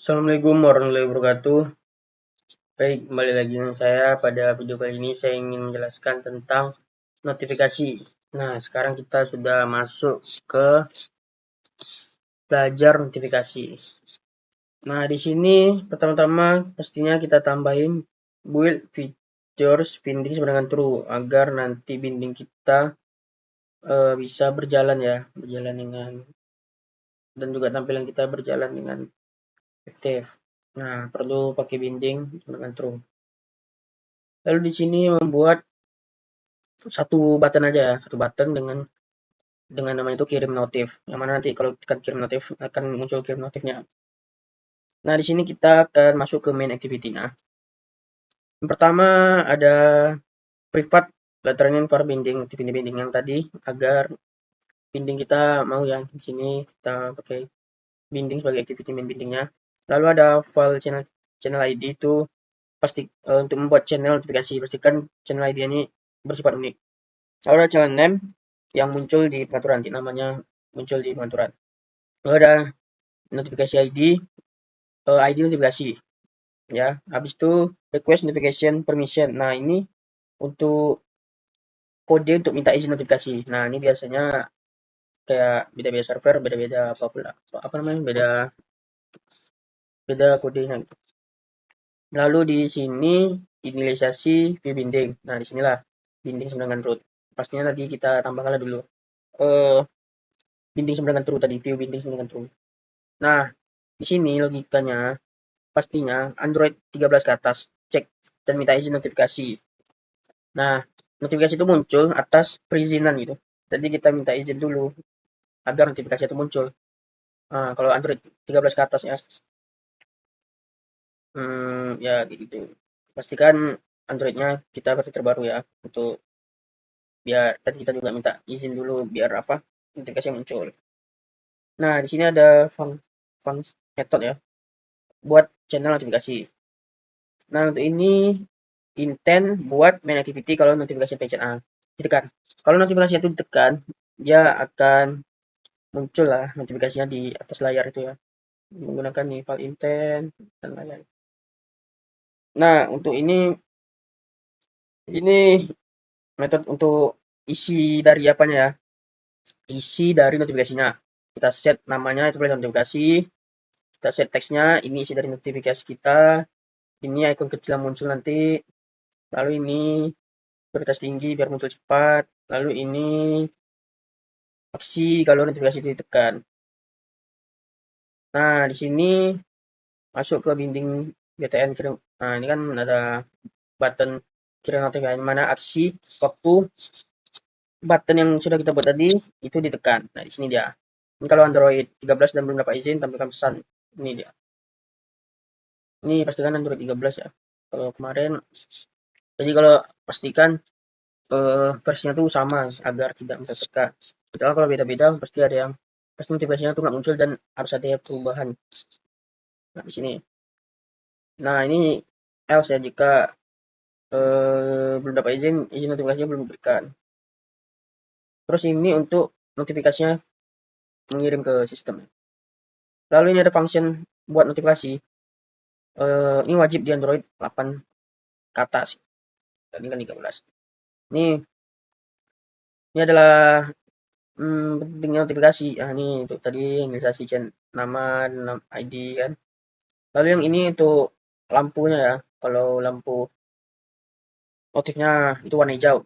Assalamualaikum warahmatullahi wabarakatuh. Baik, kembali lagi dengan saya. Pada video kali ini saya ingin menjelaskan tentang notifikasi. Nah, sekarang kita sudah masuk ke belajar notifikasi. Nah, di sini pertama-tama pastinya kita tambahin build features binding dengan true agar nanti binding kita bisa berjalan ya, berjalan dengan dan juga tampilan kita berjalan dengan efektif. Nah, perlu pakai binding dengan true. Lalu di sini membuat satu button aja ya, satu button dengan nama itu kirim notif. Yang mana nanti kalau tekan kirim notif akan muncul kirim notifnya. Nah, di sini kita akan masuk ke main activity. Nah, yang pertama ada privat letternya for binding, activity binding yang tadi agar binding kita mau ya. Di sini kita pakai binding sebagai activity main bindingnya. Lalu ada file channel ID itu pasti untuk membuat channel notifikasi, pastikan channel ID ini bersifat unik. Lalu ada channel name yang muncul di pengaturan, nanti namanya muncul di pengaturan. Lalu ada notifikasi ID, ID notifikasi ya. Habis itu request notification permission. Nah, ini untuk kode untuk minta izin notifikasi. Nah, ini biasanya kayak beda-beda server, beda-beda apa namanya? Beda kodenya gitu. Lalu di sini inisialisasi view binding. Nah, di sinilah binding sama dengan root. Pastinya tadi kita tambahkan dulu eh binding sama dengan true tadi, view binding sama dengan true. Nah, di sini logikanya pastinya Android 13 ke atas, cek dan minta izin notifikasi. Nah, notifikasi itu muncul atas perizinan gitu. Jadi kita minta izin dulu agar notifikasi itu muncul. Nah, kalau Android 13 ke atas ya, ya gitu. Pastikan Androidnya kita versi terbaru ya, untuk biar tadi kita juga minta izin dulu biar apa notifikasi yang muncul. Nah, di sini ada fun method ya buat channel notifikasi. Nah, untuk ini intent buat main activity kalau notifikasi PCA ditekan. Kalau notifikasi itu ditekan, dia akan muncul lah notifikasinya di atas layar itu ya, menggunakan nih file intent dan lain-lain. Nah, untuk ini metode untuk isi dari apanya ya, isi dari notifikasinya. Kita set namanya itu boleh notifikasi, kita set teksnya, ini isi dari notifikasi kita, ini icon kecil yang muncul nanti, lalu ini prioritas tinggi biar muncul cepat, lalu ini aksi kalau notifikasi itu ditekan. Nah, di sini masuk ke binding BTN kirim. Nah, ini kan ada button kirim notifikasi mana aksi waktu button yang sudah kita buat tadi itu ditekan. Nah, di sini dia. Ini kalau Android 13 dan belum dapat izin tampilkan pesan. Ini dia. Ini pastikan Android 13 ya. Kalau kemarin jadi kalau pastikan versinya tuh sama agar tidak tertekan. Kalau beda-beda pasti ada yang pasti notifikasinya tuh nggak muncul dan harus ada perubahan. Nah, di sini. Nah, ini else ya jika belum dapat izin notifikasinya belum diberikan. Terus ini untuk notifikasinya mengirim ke sistem. Lalu ini ada function buat notifikasi. Ini wajib di Android 8 ke atas. Tadi kan 13. Ini adalah pentingnya notifikasi. Ini untuk tadi inisialisasi nama ID kan. Lalu yang ini untuk lampunya ya. Kalau lampu notifnya itu warna hijau.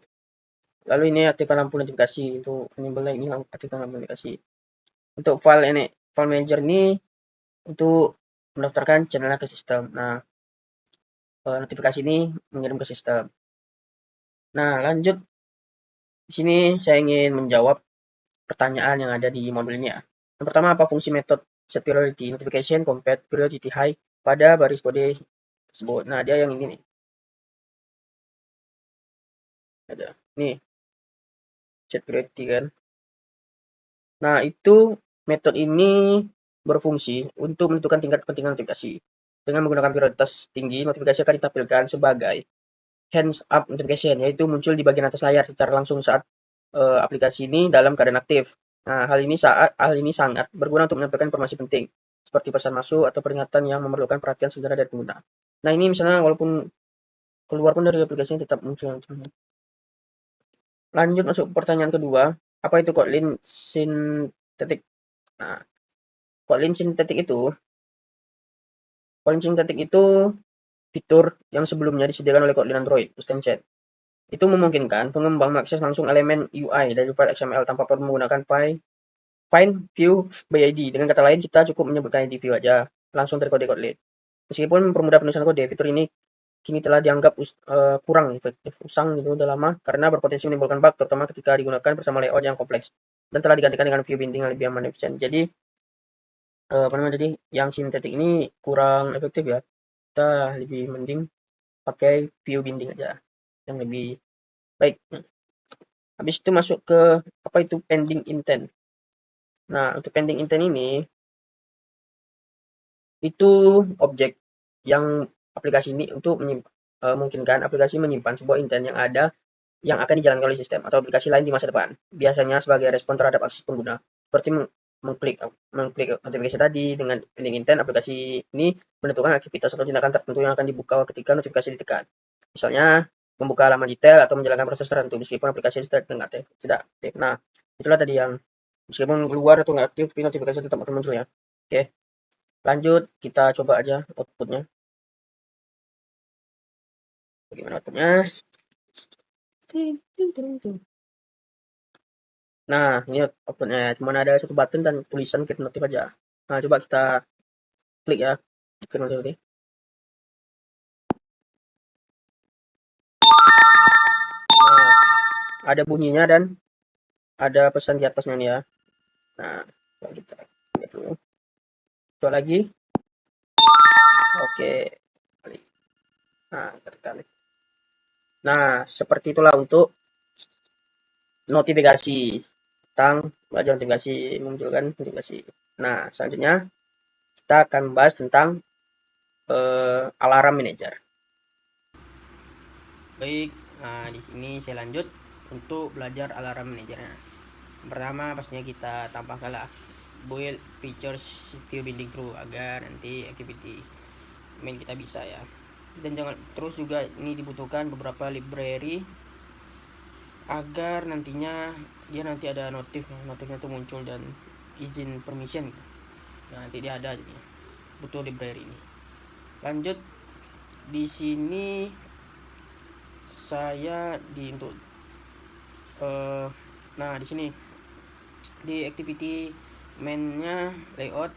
Lalu ini aktifkan lampu notifikasi untuk enable ini aktifkan lampu notifikasi. Untuk file manager ini untuk mendaftarkan channelnya ke sistem. Nah, notifikasi ini mengirim ke sistem. Nah, lanjut. Di sini saya ingin menjawab pertanyaan yang ada di modul ini ya. Yang pertama, apa fungsi method set priority notification compared priority high pada baris kode tersebut? Nah, dia yang ini nih. Ada. Nih. Set priority kan. Nah, itu metode ini berfungsi untuk menentukan tingkat kepentingan notifikasi. Dengan menggunakan prioritas tinggi, notifikasi akan ditampilkan sebagai hands up notification, yaitu muncul di bagian atas layar secara langsung saat aplikasi ini dalam keadaan aktif. Nah, hal ini sangat berguna untuk menyampaikan informasi penting. seperti pesan masuk atau peringatan yang memerlukan perhatian segera dari pengguna. Nah, ini misalnya walaupun keluar pun dari aplikasi tetap muncul. Lanjut masuk pertanyaan kedua, apa itu Kotlin Synthetic? Nah, Kotlin Synthetic itu fitur yang sebelumnya disediakan oleh Kotlin Android, Instantiate. Itu memungkinkan pengembang mengakses langsung elemen UI dari file XML tanpa perlu menggunakan find view by ID. Dengan kata lain, kita cukup menyebutkan ID view aja, langsung dari kode Kotlin. Meskipun mempermudah penulisan kode, fitur ini kini telah dianggap kurang efektif, usang gitu udah lama, karena berpotensi menimbulkan bug, terutama ketika digunakan bersama layout yang kompleks, dan telah digantikan dengan view binding yang lebih aman dan efisien. Jadi, jadi yang sintetik ini kurang efektif ya. Kita lebih mending pakai view binding aja, yang lebih baik. Habis itu masuk ke apa itu pending intent. Nah, untuk pending intent ini itu objek yang aplikasi ini untuk memungkinkan aplikasi menyimpan sebuah intent yang akan dijalankan oleh sistem atau aplikasi lain di masa depan. Biasanya sebagai respon terhadap akses pengguna. Seperti mengklik notifikasi tadi. Dengan pending intent, aplikasi ini menentukan aktivitas atau tindakan tertentu yang akan dibuka ketika notifikasi ditekan. Misalnya, membuka halaman detail atau menjalankan proses tertentu meskipun aplikasi tidak aktif. Nah, itulah tadi yang meskipun keluar atau nggak aktif, notifikasi tetap akan muncul ya. Oke, lanjut kita coba aja outputnya. Bagaimana outputnya? Nah, ini outputnya. Cuma ada satu button dan tulisan Get Notif aja. Nah, coba kita klik ya. Get Notif tadi. Nah, ada bunyinya dan ada pesan di atasnya nih ya. Nah, coba kita lihat dulu. Coba lagi. Oke. Nah, terkali. Nah, seperti itulah untuk notifikasi tentang belajar notifikasi, memunculkan notifikasi. Nah, selanjutnya kita akan membahas tentang alarm manager. Baik, nah di sini saya lanjut untuk belajar alarm managernya. Pertama pastinya kita tambahkanlah build features view binding true agar nanti activity main kita bisa ya. Dan jangan terus juga ini dibutuhkan beberapa library agar nantinya dia nanti ada notifnya tuh muncul dan izin permission. Nah, nanti dia ada jadi butuh library ini. Lanjut di sini saya untuk nah di sini di activity main-nya layout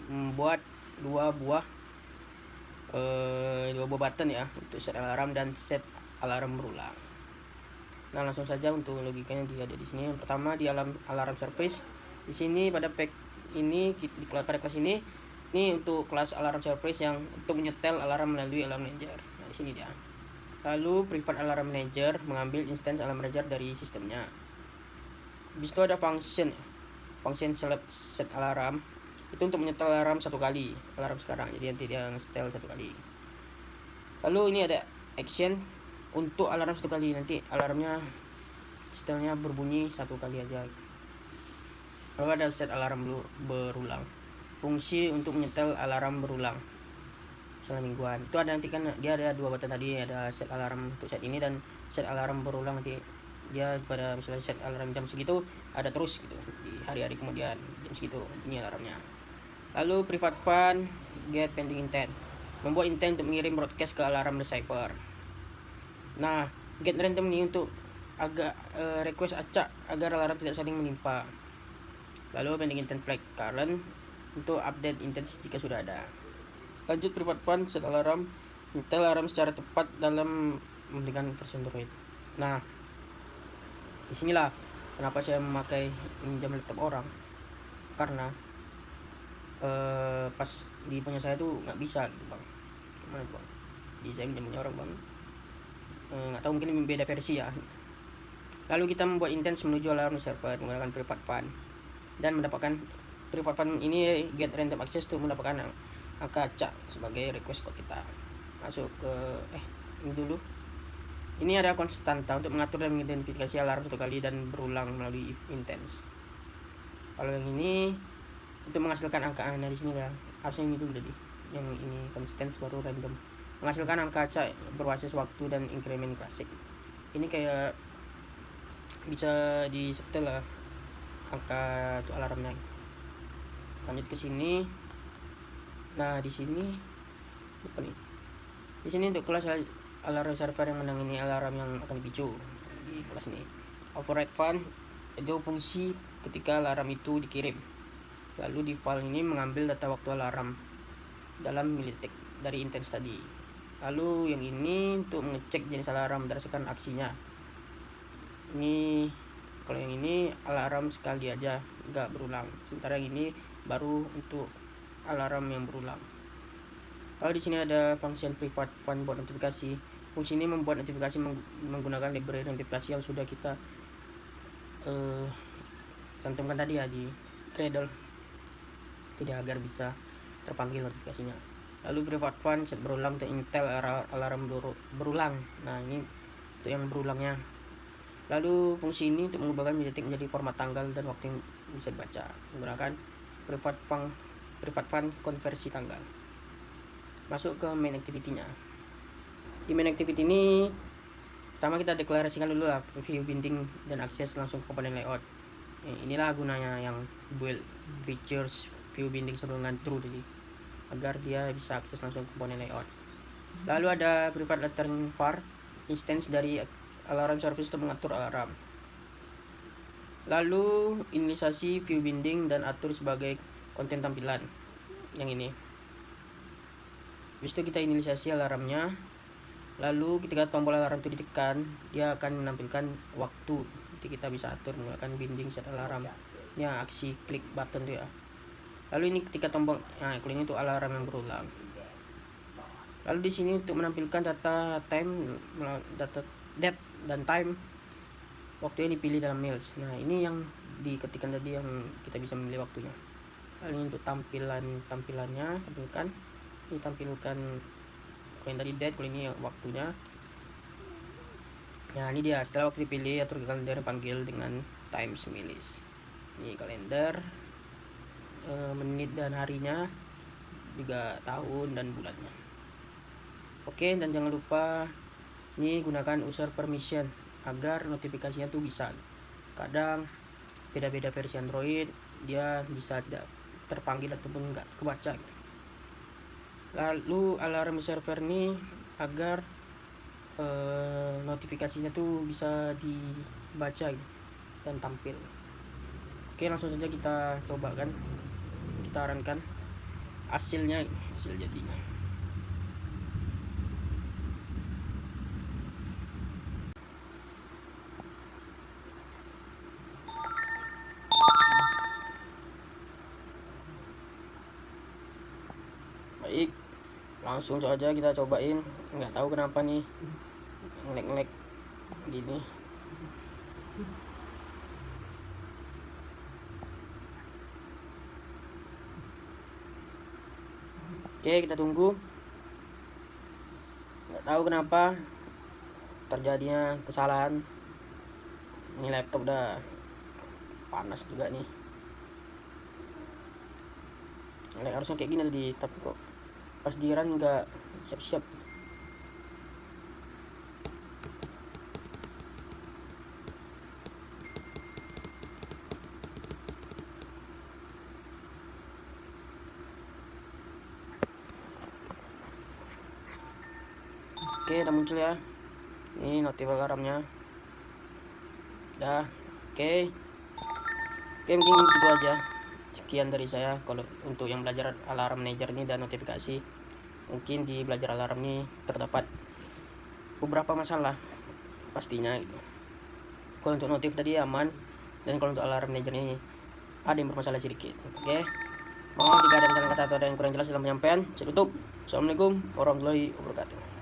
membuat dua buah button ya untuk set alarm dan set alarm berulang. Nah, langsung saja untuk logikanya dia ada di sini. Yang pertama di alarm service. Di sini pada pack ini pada kelas ini untuk kelas alarm service yang untuk menyetel alarm melalui alarm manager. Nah, di sini dia. Lalu private alarm manager mengambil instance alarm manager dari sistemnya. Habis itu ada function set alarm itu untuk menyetel alarm satu kali, alarm sekarang, jadi nanti dia setel satu kali. Lalu ini ada action untuk alarm satu kali, nanti alarmnya setelnya berbunyi satu kali aja. Lalu ada set alarm berulang, fungsi untuk menyetel alarm berulang selama mingguan. Itu ada nanti kan dia ada dua button tadi, ada set alarm untuk set ini dan set alarm berulang. Nanti dia pada misalnya set alarm jam segitu ada terus gitu di hari-hari kemudian jam segitu bunyi alarmnya. Lalu private fun get pending intent, membuat intent untuk mengirim broadcast ke alarm receiver. Nah, get random nih untuk agak request acak agar alarm tidak saling menimpa. Lalu pending intent flag current untuk update intent jika sudah ada. Lanjut private fun set alarm, menyetel alarm secara tepat dalam memberikan versi Android. Nah, disinilah kenapa saya memakai minjam laptop orang, karena pas di punya saya tuh nggak bisa gitu bang. Gimana bang? Di saya minjam punya orang bang, nggak tahu mungkin beda versi ya. Lalu kita membuat intens menuju alarm server menggunakan private fun dan mendapatkan private fun ini get random access tuh mendapatkan angka acak sebagai request code kita. Masuk ke ini dulu. Ini ada konstanta untuk mengatur dan mengidentifikasi alarm satu kali dan berulang melalui if intense. Kalau yang ini untuk menghasilkan angka di sini ya. harusnya ini dulu tadi, yang ini constants baru random, menghasilkan angka acak berbasis waktu dan increment klasik. Ini kayak bisa disetel lah angka untuk alarmnya. Lanjut ke sini. Nah di sini apa nih, di sini untuk kelas alarm server yang menang ini alarm yang akan dipicu di kelas ini. Override fun itu fungsi ketika alarm itu dikirim, lalu di file ini mengambil data waktu alarm dalam milidetik dari intens tadi. Lalu yang ini untuk mengecek jenis alarm berdasarkan aksinya. Ini kalau yang ini alarm sekali aja, nggak berulang, sementara yang ini baru untuk alarm yang berulang. Lalu di sini ada function private fun buat notifikasi. Fungsi ini membuat notifikasi menggunakan library notifikasi yang sudah kita cantumkan tadi ya di Gradle, tidak agar bisa terpanggil notifikasinya. Lalu private fun set berulang untuk Intel alarm berulang. Nah ini untuk yang berulangnya. Lalu fungsi ini untuk mengubahkan milidetik menjadi format tanggal dan waktu yang bisa dibaca menggunakan private fun konversi tanggal. Masuk ke main activity-nya. Di main activity ini pertama kita deklarasikan dulu lah view binding dan akses langsung ke komponen layout. Inilah gunanya yang build features view binding dengan true tadi, agar dia bisa akses langsung ke komponen layout. Lalu ada private return var instance dari alarm service untuk mengatur alarm. Lalu inisiasi view binding dan atur sebagai konten tampilan yang ini. Habis itu kita inisiasi alarmnya. Lalu ketika tombol alarm itu ditekan, dia akan menampilkan waktu. Jadi kita bisa atur menggunakan binding set alarm. Ini aksi klik button tuh ya. Lalu ini ketika tombol, nah kalau ini untuk alarm yang berulang. Lalu di sini untuk menampilkan data time, data date dan time, waktu yang dipilih dalam mails. Nah ini yang diketikkan tadi yang kita bisa memilih waktunya. Lalu ini untuk tampilannya, tampilkan. Ini tampilkan kalau yang tadi date, kalau ini waktunya. Nah ini dia, setelah waktu dipilih atur ke kalender panggil dengan times milis. Ini kalender, menit dan harinya, juga tahun dan bulannya. Oke, dan jangan lupa ini gunakan user permission agar notifikasinya tuh bisa, kadang beda-beda versi Android dia bisa tidak terpanggil ataupun enggak kebaca. Lalu alarm server ini agar notifikasinya tuh bisa dibaca dan tampil. Oke, langsung saja kita coba kan, kita arankan hasil jadinya. Baik, langsung saja kita cobain. Nggak tahu kenapa nih ngelek gini. Oke, kita tunggu. Nggak tahu kenapa terjadinya kesalahan. Ini laptop udah panas juga nih. Harusnya kayak gini tadi, tapi kok pas di run nggak siap-siap. Oke, udah muncul ya. Ini notif alarmnya. Dah. Oke, mungkin gitu aja. Sekian dari saya kalau untuk yang belajar alarm manager ini dan notifikasi. Mungkin di belajar alarm ini terdapat beberapa masalah pastinya gitu. Kalau untuk notif tadi aman, dan kalau untuk alarm manager ini ada yang bermasalah sedikit. Oke, mohon jika ada kata-kata atau ada yang kurang jelas dalam penyampaian, saya tutup. Assalamualaikum warahmatullahi wabarakatuh.